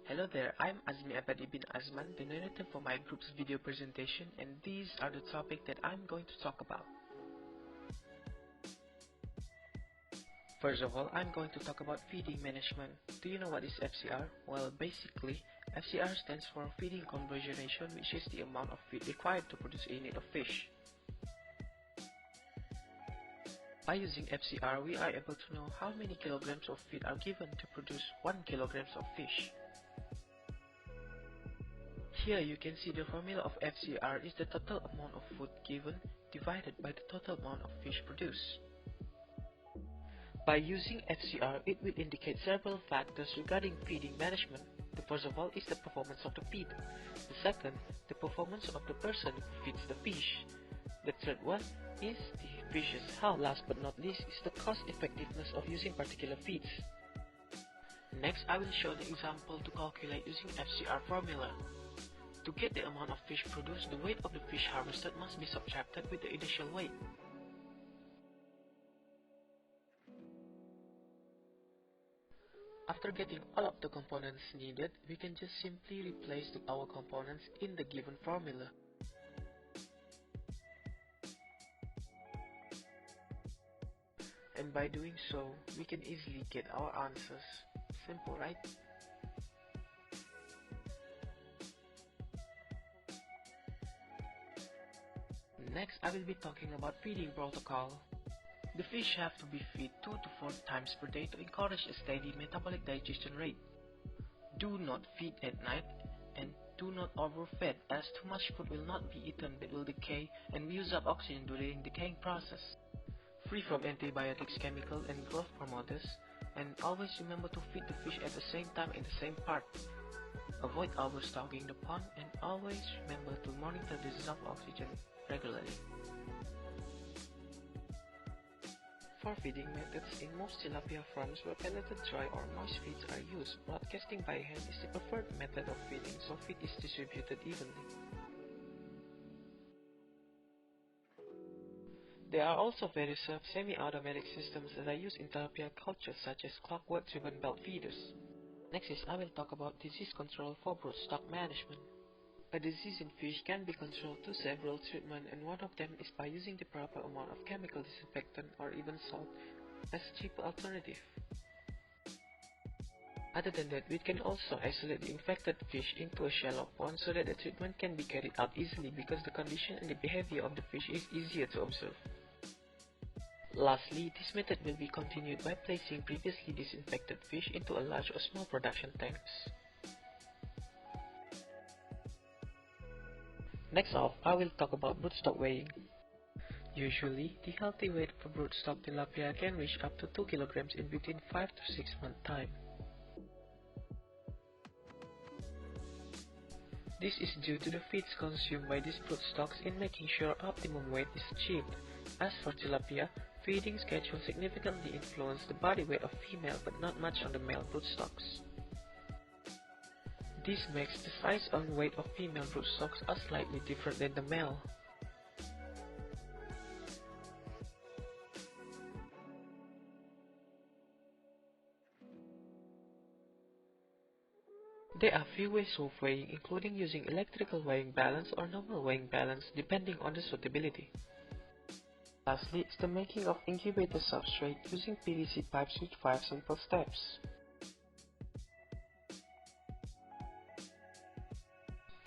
Hello there, I'm Azmi Abadi bin Azman, the narrator for my group's video presentation, and these are the topics that I'm going to talk about. First of all, I'm going to talk about feeding management. Do you know what is FCR? Well, basically, FCR stands for feeding conversion ratio, which is the amount of feed required to produce a unit of fish. By using FCR, we are able to know how many kilograms of feed are given to produce 1 kilogram of fish. Here you can see the formula of FCR is the total amount of food given divided by the total amount of fish produced. By using FCR, it will indicate several factors regarding feeding management. The first of all is the performance of the feed. The second, the performance of the person who feeds the fish. The third one is the fish's health. Last but not least is the cost effectiveness of using particular feeds. Next, I will show the example to calculate using FCR formula. To get the amount of fish produced, the weight of the fish harvested must be subtracted with the initial weight. After getting all of the components needed, we can just simply replace our components in the given formula. And by doing so, we can easily get our answers. Simple, right? Next, I will be talking about feeding protocol. The fish have to be fed 2 to 4 times per day to encourage a steady metabolic digestion rate. Do not feed at night and do not overfeed, as too much food will not be eaten but will decay and use up oxygen during the decaying process. Free from antibiotics, chemical and growth promoters, and always remember to feed the fish at the same time in the same part. Avoid overstocking the pond and always remember to monitor the dissolved oxygen regularly. For feeding methods, in most tilapia farms where pelleted dry or moist feeds are used, broadcasting by hand is the preferred method of feeding, so feed is distributed evenly. There are also various semi-automatic systems that are used in tilapia culture, such as clockwork-driven belt feeders. Next is I will talk about disease control for broodstock management. A disease in fish can be controlled through several treatments, and one of them is by using the proper amount of chemical disinfectant or even salt as a cheaper alternative. Other than that, we can also isolate the infected fish into a shallow pond so that the treatment can be carried out easily because the condition and the behavior of the fish is easier to observe. Lastly, this method will be continued by placing previously disinfected fish into a large or small production tanks. Next off, I will talk about broodstock weighing. Usually, the healthy weight for broodstock tilapia can reach up to 2 kilograms in between 5 to 6 months time. This is due to the feeds consumed by these broodstocks in making sure optimum weight is achieved. As for tilapia, feeding schedule significantly influences the body weight of female but not much on the male broodstocks. This makes the size and weight of female broodstocks are slightly different than the male. There are few ways of weighing, including using electrical weighing balance or normal weighing balance depending on the suitability. Lastly is the making of incubator substrate using PVC pipes with 5 simple steps.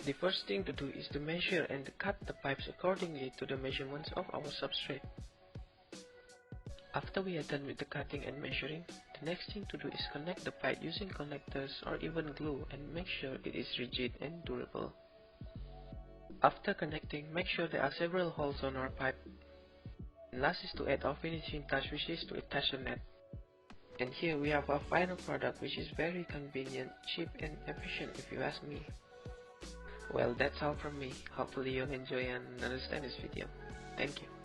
The first thing to do is to measure and cut the pipes accordingly to the measurements of our substrate. After we are done with the cutting and measuring, the next thing to do is connect the pipe using connectors or even glue and make sure it is rigid and durable. After connecting, make sure there are several holes on our pipe. And last is to add our finishing touch, which is to attach the net. And here we have our final product, which is very convenient, cheap and efficient if you ask me. Well, that's all from me. Hopefully you'll enjoy and understand this video. Thank you.